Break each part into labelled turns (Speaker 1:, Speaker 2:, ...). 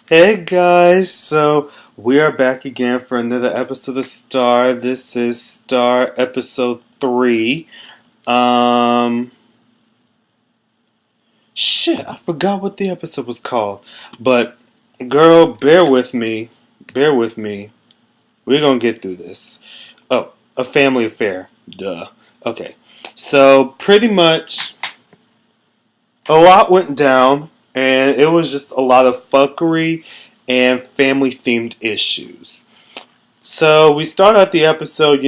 Speaker 1: Hey guys, so we are back again for another episode of Star. This is Star episode 3. Um Shit, I forgot what the episode was called. But girl, bear with me. Bear with me. We're gonna get through this. Oh, a family affair. Duh. Okay. So pretty much a lot went down, and it was just a lot of fuckery and family themed issues. So we start out the episode,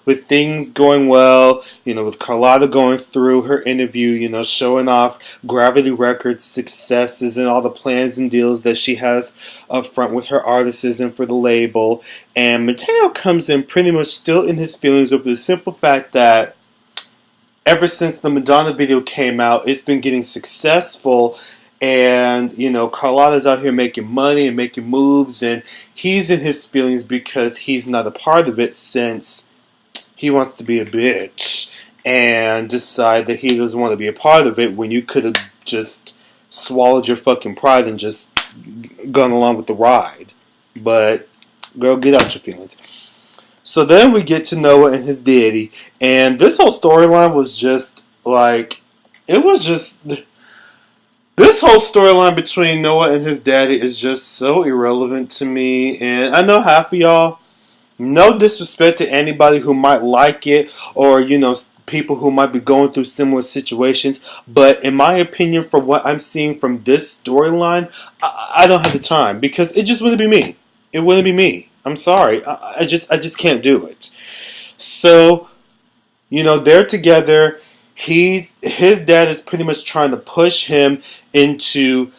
Speaker 1: with things going well, with Carlotta going through her interview, showing off Gravity Records' successes and all the plans and deals that she has up front with her artists and for the label. And Mateo comes in pretty much still in his feelings over the simple fact that ever since the Madonna video came out, it's been getting successful. And, Carlotta's out here making money and making moves. And he's in his feelings because he's not a part of it since he wants to be a bitch and decide that he doesn't want to be a part of it when you could have just swallowed your fucking pride and just gone along with the ride. But, girl, get out your feelings. So then we get to Noah and his daddy, and this whole storyline was just like, it was just, this whole storyline between Noah and his daddy is just so irrelevant to me, and I know half of y'all, no disrespect to anybody who might like it, or, people who might be going through similar situations, but in my opinion, from what I'm seeing from this storyline, I don't have the time, because it just wouldn't be me. It wouldn't be me. I'm sorry. I just can't do it. So, they're together. His dad is pretty much trying to push him into,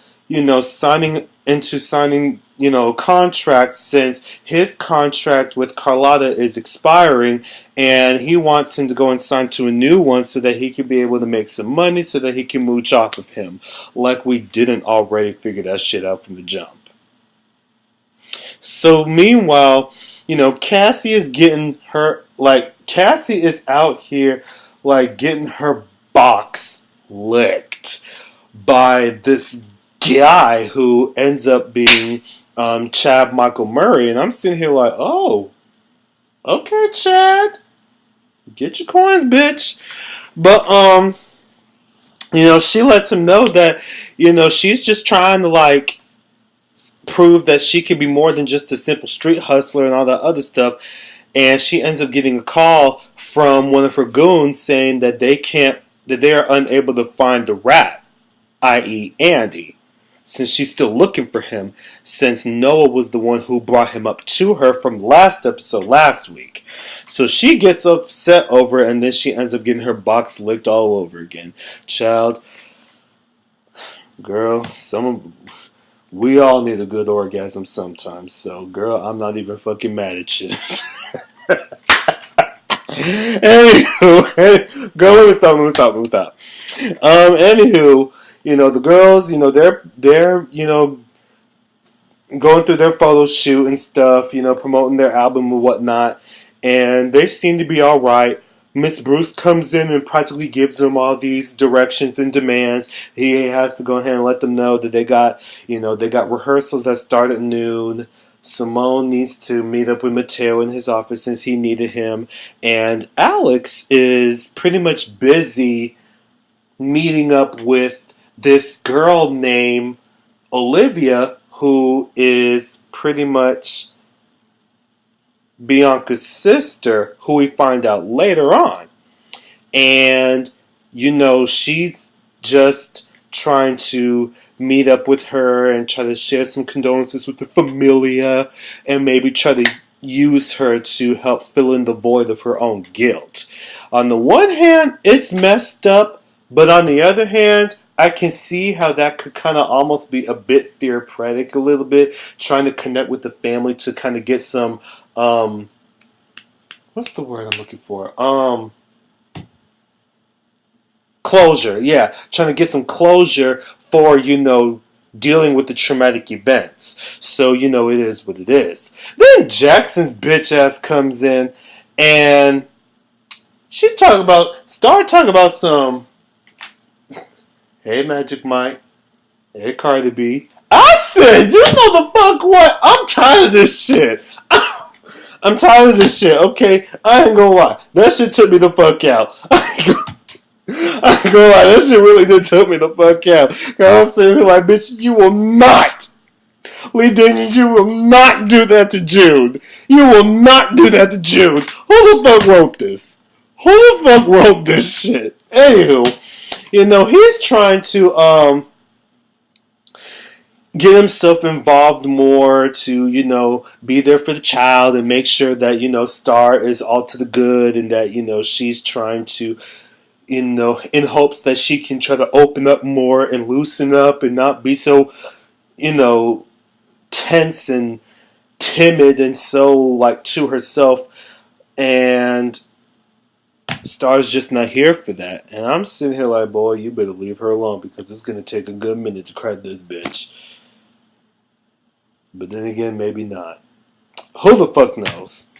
Speaker 1: signing a contract, since his contract with Carlotta is expiring, and he wants him to go and sign to a new one so that he can be able to make some money so that he can mooch off of him, like we didn't already figure that shit out from the jump. So meanwhile, Cassie is getting her, Cassie is out here, getting her box licked by this guy who ends up being Chad Michael Murray. And I'm sitting here like, oh, okay, Chad, get your coins, bitch. But, she lets him know that, she's just trying to, prove that she can be more than just a simple street hustler and all that other stuff. And she ends up getting a call from one of her goons saying that they are unable to find the rat, i.e. Andy, since she's still looking for him, since Noah was the one who brought him up to her from the last episode last week. So she gets upset over it, and then she ends up getting her box licked all over again. Child, girl, we all need a good orgasm sometimes, so girl, I'm not even fucking mad at you. Anywho, girl, let me stop. Anywho, the girls, they're going through their photo shoot and stuff, promoting their album and whatnot, and they seem to be alright. Miss Bruce comes in and practically gives them all these directions and demands. He has to go ahead and let them know that they got rehearsals that start at noon. Simone needs to meet up with Mateo in his office since he needed him. And Alex is pretty much busy meeting up with this girl named Olivia, who is pretty much Bianca's sister, who we find out later on. And, she's just trying to meet up with her and try to share some condolences with the familia and maybe try to use her to help fill in the void of her own guilt. On the one hand, it's messed up, but on the other hand, I can see how that could kind of almost be a bit therapeutic a little bit, trying to connect with the family to kind of get some, what's the word I'm looking for? Closure. Yeah, trying to get some closure for, dealing with the traumatic events. So, it is what it is. Then Jackson's bitch ass comes in and started talking about some, hey Magic Mike, hey Cardi B, I Listen, you know the fuck what? I'm tired of this shit. I'm tired of this shit, okay? I ain't gonna lie. That shit took me the fuck out. I ain't gonna lie. That shit really did took me the fuck out. I was sitting here like, bitch, you will not. Lee Daniels, you will not do that to Jude. You will not do that to Jude. Who the fuck wrote this? Who the fuck wrote this shit? Anywho, he's trying to, get himself involved more to, be there for the child and make sure that, Star is all to the good and that, she's trying to, in hopes that she can try to open up more and loosen up and not be so, tense and timid and so, like, to herself. And Star's just not here for that. And I'm sitting here like, boy, you better leave her alone because it's going to take a good minute to crack this bitch. But then again, maybe not. Who the fuck knows?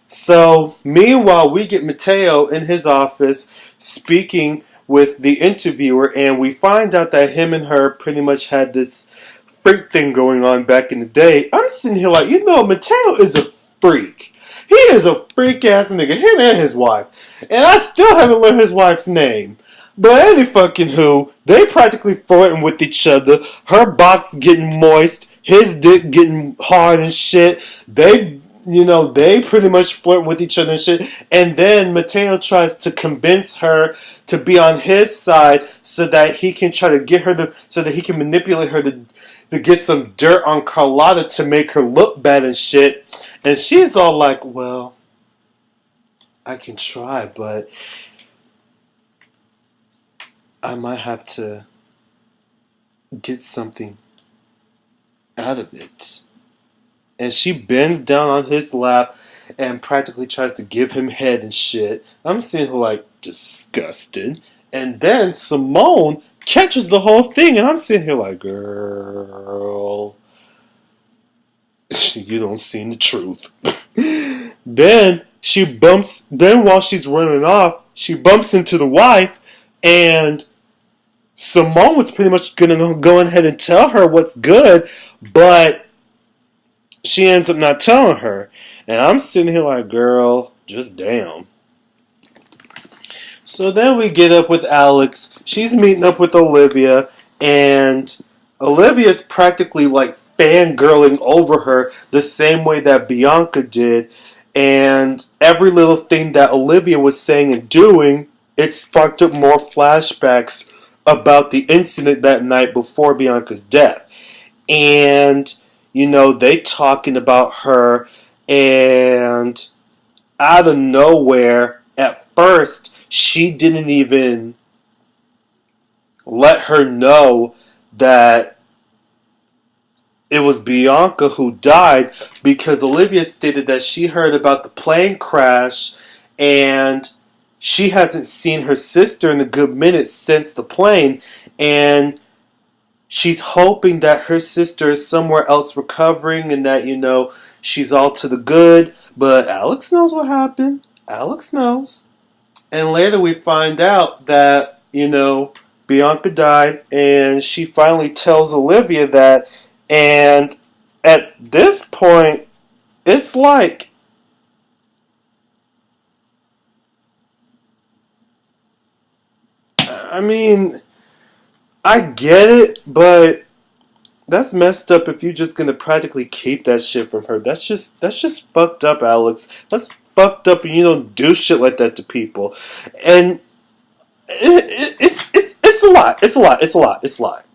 Speaker 1: So, meanwhile, we get Mateo in his office speaking with the interviewer, and we find out that him and her pretty much had this freak thing going on back in the day. I'm sitting here like, Mateo is a freak. He is a freak ass nigga, him and his wife. And I still haven't learned his wife's name. But any fucking who, they practically flirting with each other. Her box getting moist. His dick getting hard and shit. They pretty much flirt with each other and shit. And then Mateo tries to convince her to be on his side so that he can try to get her so that he can manipulate her to get some dirt on Carlotta to make her look bad and shit. And she's all like, well, I can try, but I might have to get something out of it. And she bends down on his lap and practically tries to give him head and shit. I'm sitting here like, disgusted. And then Simone catches the whole thing, and I'm sitting here like, girl, you don't see the truth. Then while she's running off, she bumps into the wife, and Simone was pretty much gonna go ahead and tell her what's good, but she ends up not telling her. And I'm sitting here like, girl, just damn. So then we get up with Alex. She's meeting up with Olivia, and Olivia's practically like fangirling over her the same way that Bianca did. And every little thing that Olivia was saying and doing, it sparked up more flashbacks about the incident that night before Bianca's death. And, they talking about her, and out of nowhere, at first, she didn't even let her know that it was Bianca who died, because Olivia stated that she heard about the plane crash and she hasn't seen her sister in a good minute since the plane, and she's hoping that her sister is somewhere else recovering and that, she's all to the good. But Alex knows what happened. Alex knows. And later we find out that, Bianca died, and she finally tells Olivia that. And at this point, it's like, I mean, I get it, but that's messed up if you're just gonna practically keep that shit from her. That's just fucked up, Alex. That's fucked up, and you don't do shit like that to people. And it's a lot. It's a lot.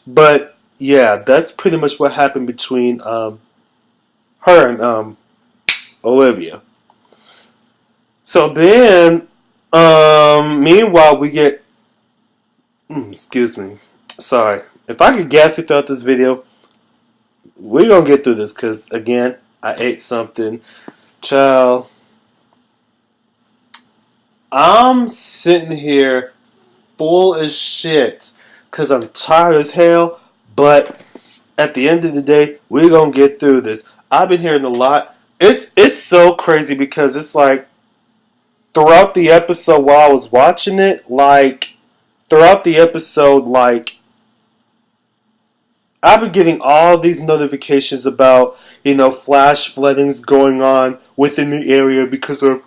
Speaker 1: But yeah, that's pretty much what happened between her and Olivia. So then, meanwhile, we get. Excuse me. Sorry. If I get gassy throughout this video, we're gonna get through this because, again, I ate something. Child. I'm sitting here full as shit because I'm tired as hell, but at the end of the day, we're gonna get through this. I've been hearing a lot. It's so crazy because it's like throughout the episode while I was watching it, like throughout the episode, like I've been getting all these notifications about, flash floodings going on within the area because of,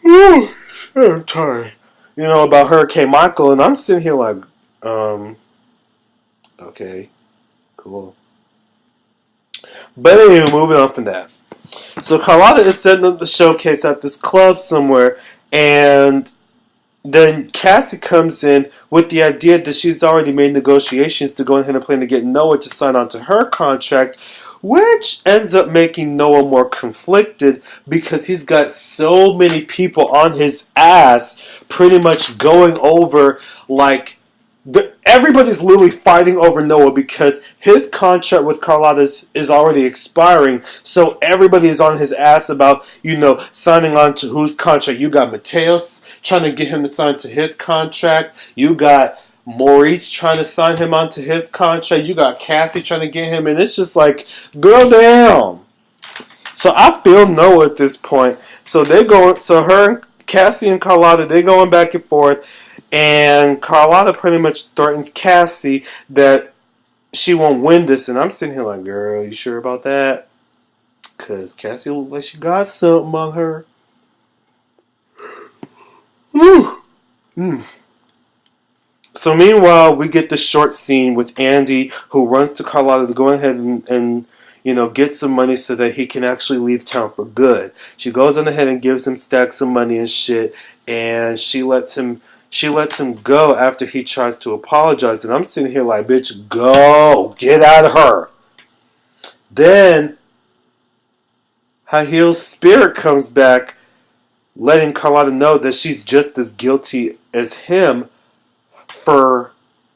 Speaker 1: oh, I'm tired, about Hurricane Michael, and I'm sitting here like, um, okay, cool. But anyway, moving on from that. So Carlotta is setting up the showcase at this club somewhere, and then Cassie comes in with the idea that she's already made negotiations to go ahead and plan to get Noah to sign on to her contract, which ends up making Noah more conflicted because he's got so many people on his ass pretty much going over like everybody's literally fighting over Noah because his contract with Carlotta is already expiring. So everybody is on his ass about, signing on to whose contract. You got Mateos trying to get him to sign to his contract. You got Maurice trying to sign him onto his contract. You got Cassie trying to get him. And it's just like, girl down. So I feel Noah at this point. So they're going, so her, Cassie and Carlotta, they're going back and forth. And Carlotta pretty much threatens Cassie that she won't win this. And I'm sitting here like, girl, you sure about that? Because Cassie looks like she got something on her. Woo. Mm. So meanwhile, we get the short scene with Andy, who runs to Carlotta to go ahead and get some money so that he can actually leave town for good. She goes on ahead and gives him stacks of money and shit, and she lets him go after he tries to apologize. And I'm sitting here like, bitch, go. Get out of her. Then High Heel's spirit comes back, letting Carlotta know that she's just as guilty as him for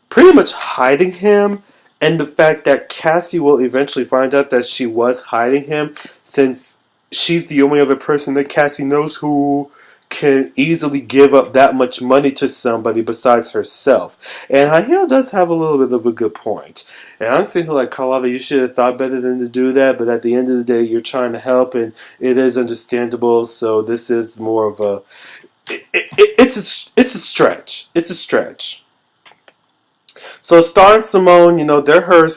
Speaker 1: pretty much hiding him, and the fact that Cassie will eventually find out that she was hiding him, since she's the only other person that Cassie knows who can easily give up that much money to somebody besides herself. And Hahil does have a little bit of a good point. And I'm sitting here like, Carlotta, you should have thought better than to do that, but at the end of the day, you're trying to help, and it is understandable, so this is more of a... it's a stretch. It's a stretch. So Star and Simone, they're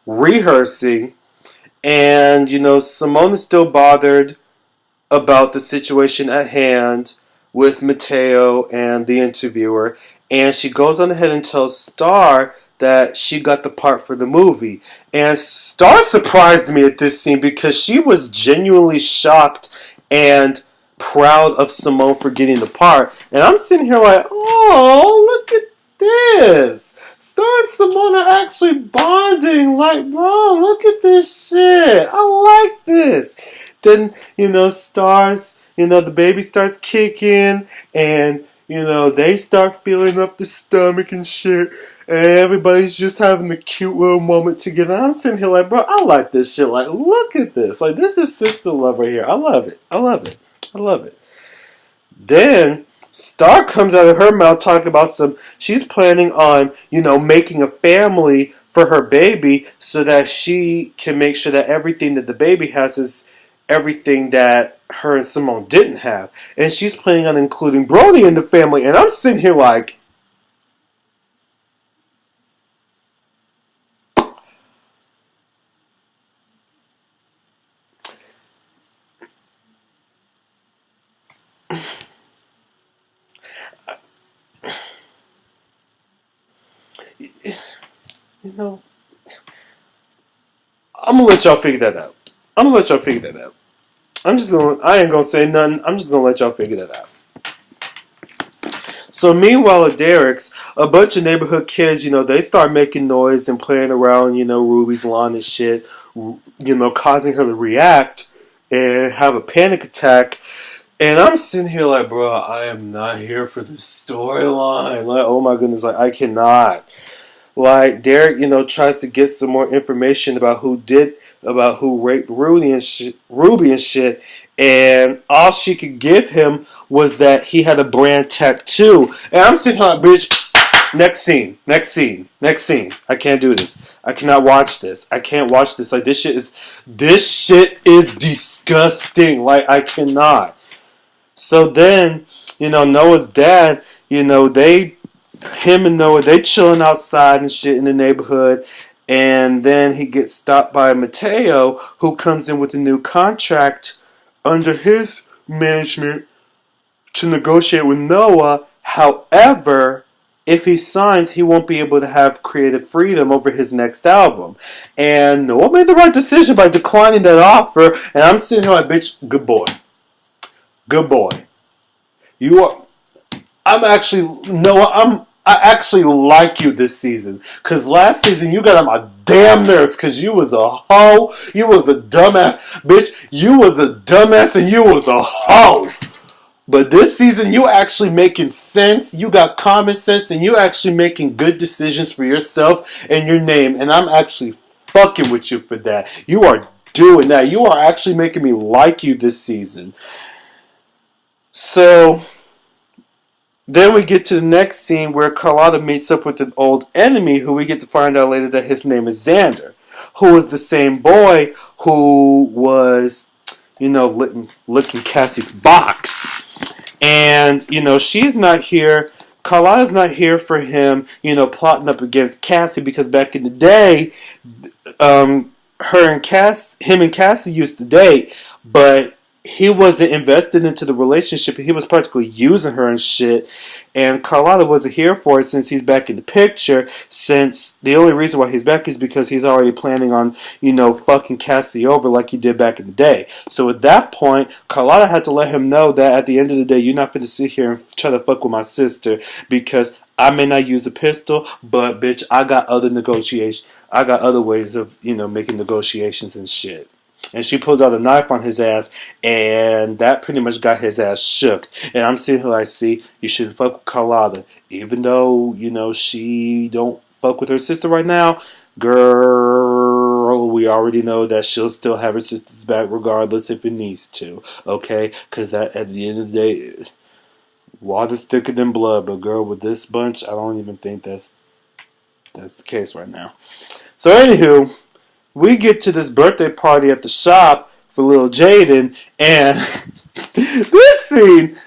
Speaker 1: rehearsing, and Simone is still bothered about the situation at hand with Mateo and the interviewer, and she goes on ahead and tells Star that she got the part for the movie. And Star surprised me at this scene because she was genuinely shocked and proud of Simone for getting the part. And I'm sitting here like, oh, look at this. Star and Simone are actually bonding. Like, bro, look at this shit. I like this. Then, Stars, the baby starts kicking, and, they start feeling up the stomach and shit. And everybody's just having a cute little moment together. I'm sitting here like, bro, I like this shit. Like, look at this. Like, this is sister love right here. I love it. I love it. I love it. Then Star comes out of her mouth talking about she's planning on, making a family for her baby so that she can make sure that everything that the baby has is everything that her and Simone didn't have. And she's planning on including Brody in the family. And I'm sitting here like, I'm gonna let y'all figure that out. I ain't gonna say nothing. I'm just gonna let y'all figure that out. So meanwhile at Derek's, a bunch of neighborhood kids, they start making noise and playing around, Ruby's lawn and shit, causing her to react and have a panic attack. And I'm sitting here like, bro, I am not here for this storyline. Like, oh my goodness, like, I cannot. Like, Derek, tries to get some more information about who raped Ruby and shit, and all she could give him was that he had a brand tattoo. And I'm sitting here like, bitch, next scene. I can't do this. I cannot watch this. I can't watch this. Like, this shit is disgusting. Like, I cannot. So then, Noah's dad, they him and Noah, they chilling outside and shit in the neighborhood. And then he gets stopped by Mateo, who comes in with a new contract under his management to negotiate with Noah. However, if he signs, he won't be able to have creative freedom over his next album. And Noah made the right decision by declining that offer. And I'm sitting here like, bitch, good boy. Good boy. You are. I'm actually Noah. I actually like you this season. Cause last season you got on my damn nerves. Cause you was a hoe. You was a dumbass, bitch. You was a dumbass and you was a hoe. But this season, you actually making sense. You got common sense, and you actually making good decisions for yourself and your name. And I'm actually fucking with you for that. You are doing that. You are actually making me like you this season. So then we get to the next scene where Carlotta meets up with an old enemy, who we get to find out later that his name is Xander, who is the same boy who was, licking Cassie's box. And, she's not here. Carlotta's not here for him, plotting up against Cassie, because back in the day, him and Cassie used to date, but he wasn't invested into the relationship. He was practically using her and shit. And Carlotta wasn't here for it since he's back in the picture. Since the only reason why he's back is because he's already planning on, fucking Cassie over like he did back in the day. So at that point, Carlotta had to let him know that at the end of the day, you're not going to sit here and try to fuck with my sister, because I may not use a pistol, but bitch, I got other negotiations. I got other ways of, making negotiations and shit. And she pulled out a knife on his ass, and that pretty much got his ass shook. And I'm sitting here like, see, you shouldn't fuck with Carlotta. Even though, she don't fuck with her sister right now, girl, we already know that she'll still have her sister's back regardless if it needs to. Okay? Because that, at the end of the day, water's thicker than blood. But girl, with this bunch, I don't even think that's the case right now. So anywho, we get to this birthday party at the shop for little Jaden, and this scene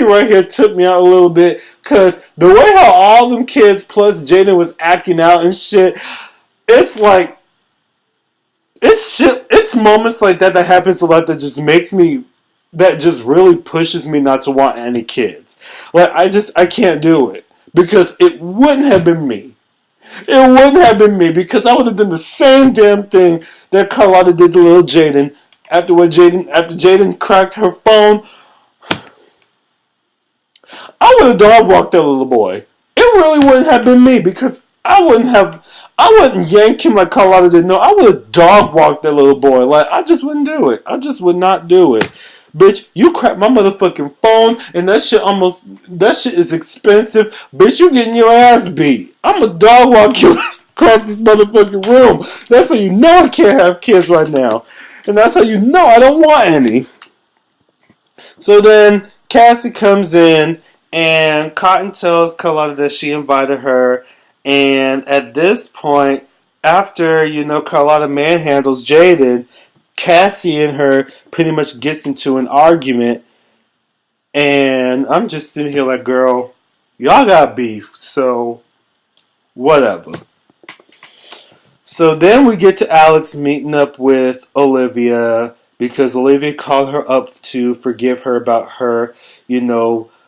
Speaker 1: right here took me out a little bit, because the way how all them kids plus Jaden was acting out and shit, it's like, it's moments like that happens a lot that just really pushes me not to want any kids. Like, I can't do it, because it wouldn't have been me. It wouldn't have been me, because I would have done the same damn thing that Carlotta did to little Jaden. After Jaden cracked her phone, I would have dog walked that little boy. It really wouldn't have been me, because I wouldn't yank him like Carlotta did. No, I would have dog walked that little boy. Like, I just wouldn't do it. I just would not do it. Bitch, you cracked my motherfucking phone, and that shit is expensive. Bitch, you getting your ass beat. I'm a dog walk you across this motherfucking room. That's how you know I can't have kids right now. And that's how you know I don't want any. So then, Cassie comes in, and Cotton tells Carlotta that she invited her. And at this point, after, Carlotta manhandles Jaden, Cassie and her pretty much gets into an argument, and I'm just sitting here like, girl, y'all got beef, so whatever. So then we get to Alex meeting up with Olivia, because Olivia called her up to forgive her about her,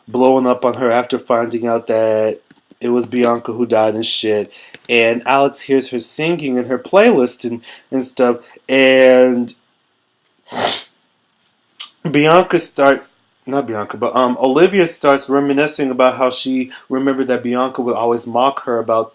Speaker 1: blowing up on her after finding out that it was Bianca who died and shit. And Alex hears her singing in her playlist and stuff. And Olivia starts reminiscing about how she remembered that Bianca would always mock her about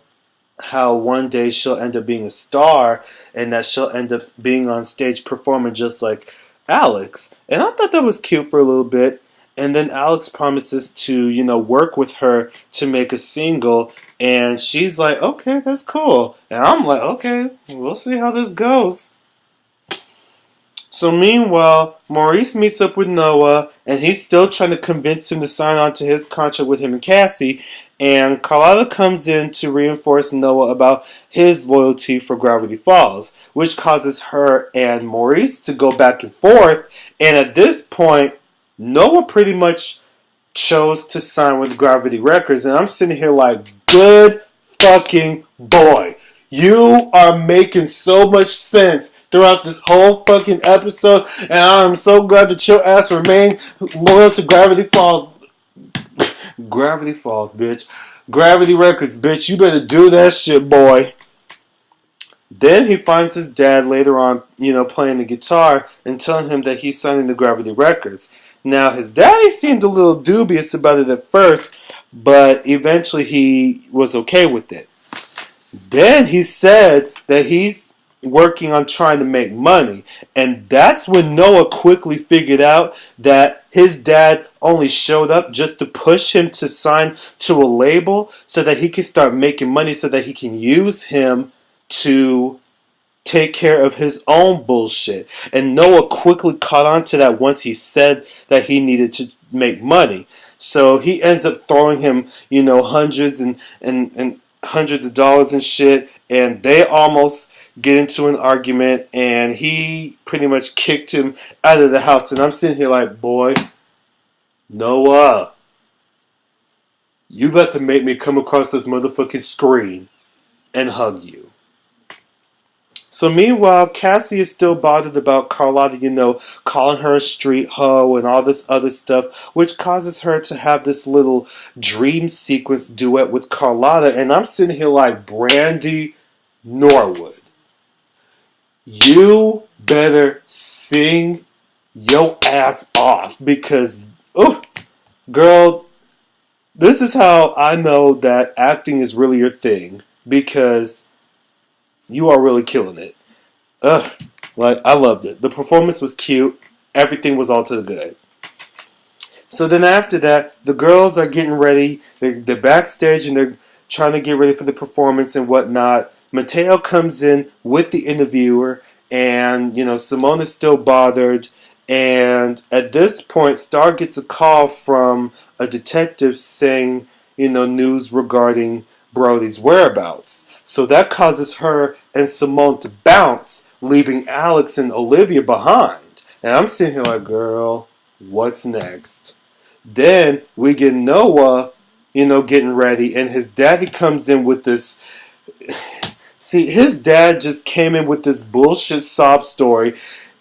Speaker 1: how one day she'll end up being a star, and that she'll end up being on stage performing just like Alex. And I thought that was cute for a little bit. And then Alex promises to, work with her to make a single. And she's like, okay, that's cool. And I'm like, okay, we'll see how this goes. So meanwhile, Maurice meets up with Noah, and he's still trying to convince him to sign on to his contract with him and Cassie. And Carlotta comes in to reinforce Noah about his loyalty for Gravity Falls, which causes her and Maurice to go back and forth. And at this point, Noah pretty much chose to sign with Gravity Records. And I'm sitting here like, good fucking boy. You are making so much sense throughout this whole fucking episode. And I'm so glad that your ass remained loyal to Gravity Falls. Gravity Falls, bitch. Gravity Records, bitch. You better do that shit, boy. Then he finds his dad later on, playing the guitar and telling him that he's signing to Gravity Records. Now, his daddy seemed a little dubious about it at first, but eventually he was okay with it. Then he said that he's working on trying to make money. And that's when Noah quickly figured out that his dad only showed up just to push him to sign to a label so that he can start making money so that he can use him to take care of his own bullshit. And Noah quickly caught on to that once he said that he needed to make money. So he ends up throwing him, hundreds and hundreds of dollars and shit, and they almost get into an argument, and he pretty much kicked him out of the house. And I'm sitting here like, boy, Noah, you got to make me come across this motherfucking screen and hug you. So meanwhile, Cassie is still bothered about Carlotta, calling her a street hoe and all this other stuff, which causes her to have this little dream sequence duet with Carlotta. And I'm sitting here like, Brandy Norwood, you better sing your ass off because, girl, this is how I know that acting is really your thing, because you are really killing it. I loved it. The performance was cute. Everything was all to the good. So then after that, the girls are getting ready. They're backstage and they're trying to get ready for the performance and whatnot. Mateo comes in with the interviewer, and Simone is still bothered. And at this point, Star gets a call from a detective saying, news regarding Brody's whereabouts. So that causes her and Simone to bounce, leaving Alex and Olivia behind. And I'm sitting here like, girl, what's next? Then we get Noah, getting ready, and his daddy comes in with this. See, his dad just came in with this bullshit sob story,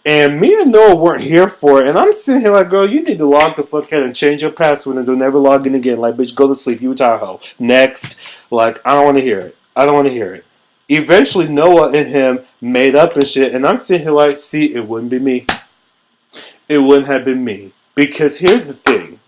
Speaker 1: and me and Noah weren't here for it. And I'm sitting here like, girl, you need to log the fuck in and change your password and don't never log in again. Like, bitch, go to sleep. You a tired hoe. Next. Like, I don't want to hear it. I don't want to hear it. Eventually, Noah and him made up and shit, and I'm sitting here like, see, it wouldn't be me. It wouldn't have been me. Because here's the thing.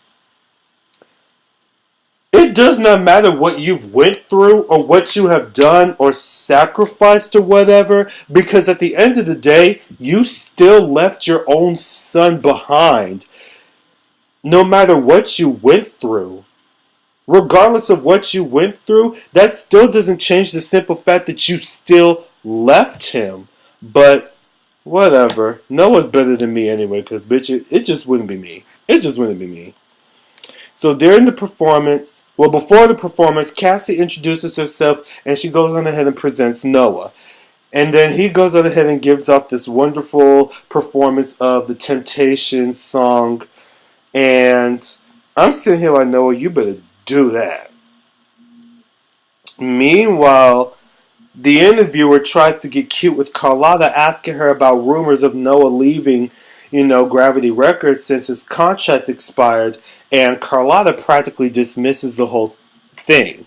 Speaker 1: It does not matter what you've went through or what you have done or sacrificed or whatever, because at the end of the day, you still left your own son behind. No matter what you went through. Regardless of what you went through, that still doesn't change the simple fact that you still left him. But whatever. Noah's better than me anyway, because bitch, it just wouldn't be me. It just wouldn't be me. So during the performance, before the performance, Cassie introduces herself and she goes on ahead and presents Noah. And then he goes on ahead and gives off this wonderful performance of the Temptations song. And I'm sitting here like, Noah, you better do that. Meanwhile, the interviewer tries to get cute with Carlotta, asking her about rumors of Noah leaving, Gravity Records since his contract expired, and Carlotta practically dismisses the whole thing.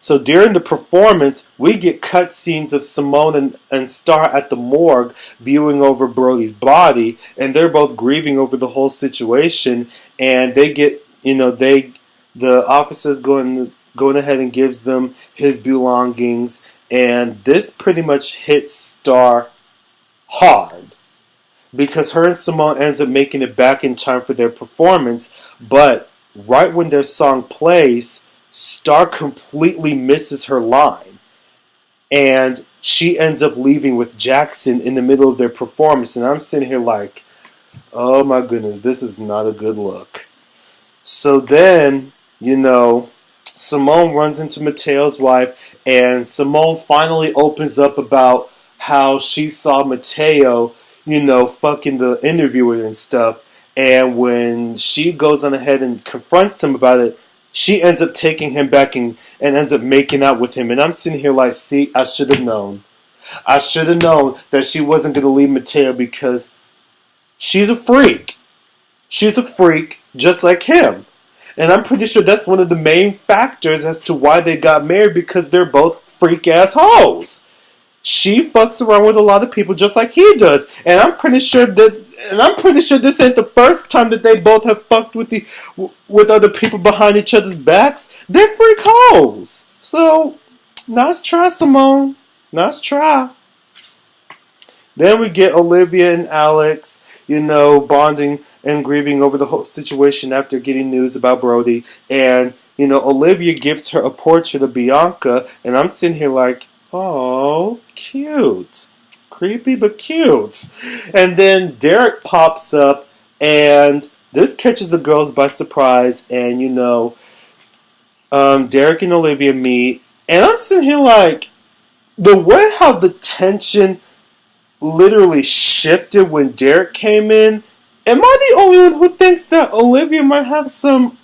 Speaker 1: So during the performance, we get cutscenes of Simone and Star at the morgue viewing over Brody's body, and they're both grieving over the whole situation, and they get, the officers going ahead and gives them his belongings, and this pretty much hits Star hard. Because her and Simone ends up making it back in time for their performance, but right when their song plays, Star completely misses her line. And she ends up leaving with Jackson in the middle of their performance. And I'm sitting here like, oh my goodness, this is not a good look. So then, Simone runs into Mateo's wife, and Simone finally opens up about how she saw Mateo, fucking the interviewer and stuff. And when she goes on ahead and confronts him about it, she ends up taking him back and ends up making out with him. And I'm sitting here like, see, I should have known. I should have known that she wasn't going to leave Mateo because she's a freak. She's a freak just like him. And I'm pretty sure that's one of the main factors as to why they got married, because they're both freak-ass hoes. She fucks around with a lot of people just like he does. And I'm pretty sure this ain't the first time that they both have fucked with other people behind each other's backs. They're freak hoes. So, nice try, Simone. Nice try. Then we get Olivia and Alex, bonding and grieving over the whole situation after getting news about Brody. And, Olivia gives her a portrait of Bianca, and I'm sitting here like, oh, cute. Creepy, but cute. And then Derek pops up, and this catches the girls by surprise, and, Derek and Olivia meet, and I'm sitting here like, the way how the tension literally shifted when Derek came in, am I the only one who thinks that Olivia might have some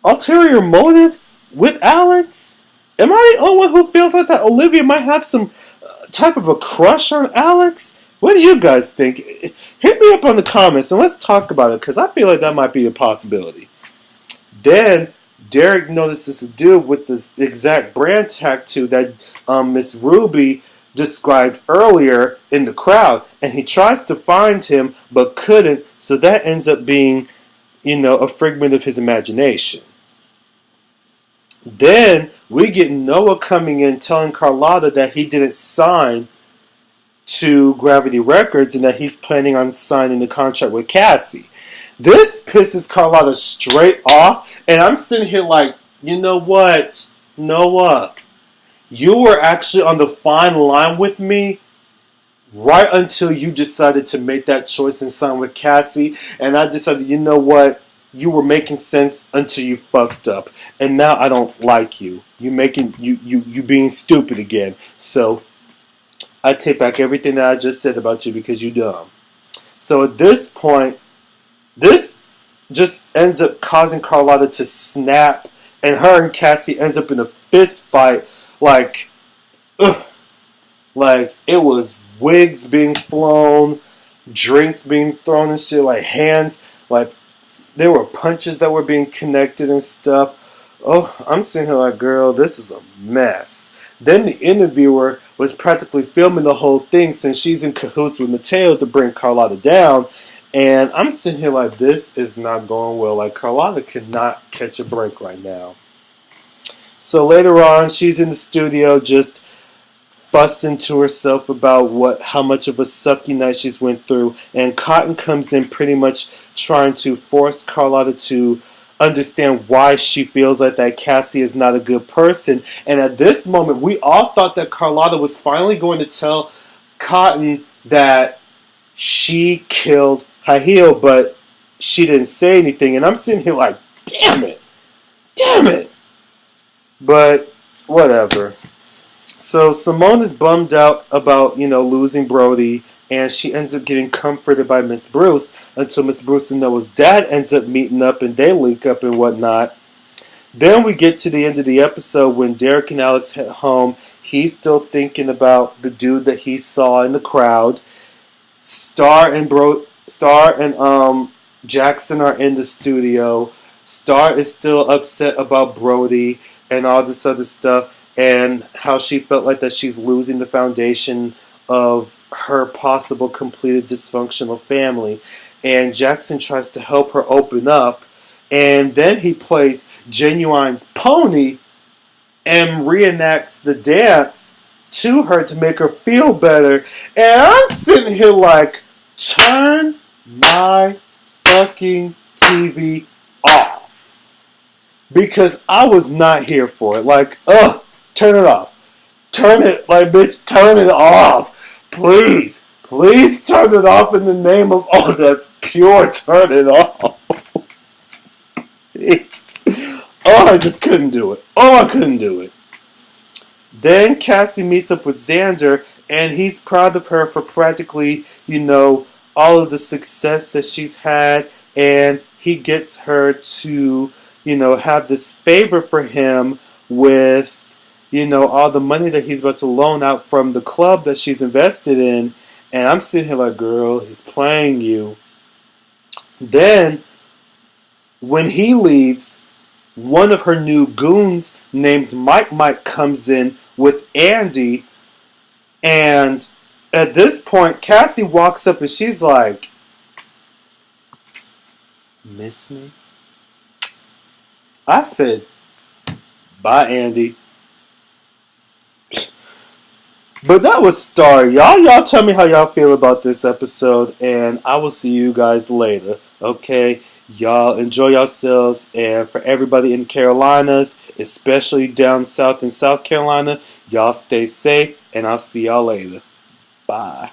Speaker 1: ulterior motives with Alex? Am I the only one who feels like that Olivia might have some type of a crush on Alex? What do you guys think? Hit me up on the comments and let's talk about it, because I feel like that might be a possibility. Then Derek notices a dude with this exact brand tattoo that Miss Ruby described earlier in the crowd, and he tries to find him but couldn't, so that ends up being, a figment of his imagination. Then we get Noah coming in telling Carlotta that he didn't sign to Gravity Records and that he's planning on signing the contract with Cassie. This pisses Carlotta straight off, and I'm sitting here like, you know what, Noah? You were actually on the fine line with me right until you decided to make that choice and sign with Cassie, and I decided, you know what? You were making sense until you fucked up, and now I don't like you. You being stupid again. So I take back everything that I just said about you because you're dumb. So at this point, this just ends up causing Carlotta to snap, and her and Cassie ends up in a fist fight. Like it was wigs being flown, drinks being thrown and shit, like hands, like there were punches that were being connected and stuff. Oh, I'm sitting here like, girl, this is a mess. Then the interviewer was practically filming the whole thing since she's in cahoots with Mateo to bring Carlotta down. And I'm sitting here like, this is not going well. Like, Carlotta cannot catch a break right now. So later on, she's in the studio just fussing to herself about how much of a sucky night she's went through. And Cotton comes in pretty much trying to force Carlotta to understand why she feels like that Cassie is not a good person. And at this moment, we all thought that Carlotta was finally going to tell Cotton that she killed Hahil, but she didn't say anything. And I'm sitting here like, damn it. But whatever. So Simone is bummed out about, losing Brody, and she ends up getting comforted by Miss Bruce until Miss Bruce and Noah's dad ends up meeting up and they link up and whatnot. Then we get to the end of the episode when Derek and Alex head home. He's still thinking about the dude that he saw in the crowd. Star and Jackson are in the studio. Star is still upset about Brody and all this other stuff, and how she felt like that she's losing the foundation of her possible completed dysfunctional family. And Jackson tries to help her open up, and then he plays Genuine's Pony and reenacts the dance to her to make her feel better. And I'm sitting here like, turn my fucking TV off. Because I was not here for it. Like, turn it off. Turn it, bitch, turn it off. Please turn it off in the name of, that's pure, turn it off. I just couldn't do it. I couldn't do it. Then Cassie meets up with Xander, and he's proud of her for practically, all of the success that she's had, and he gets her to, have this favor for him with, all the money that he's about to loan out from the club that she's invested in. And I'm sitting here like, girl, he's playing you. Then, when he leaves, one of her new goons named Mike comes in with Andy. And at this point, Cassie walks up and she's like, miss me? I said, bye, Andy. But that was Star. Y'all tell me how y'all feel about this episode, and I will see you guys later. Okay? Y'all enjoy yourselves, and for everybody in Carolinas, especially down south in South Carolina, y'all stay safe, and I'll see y'all later. Bye.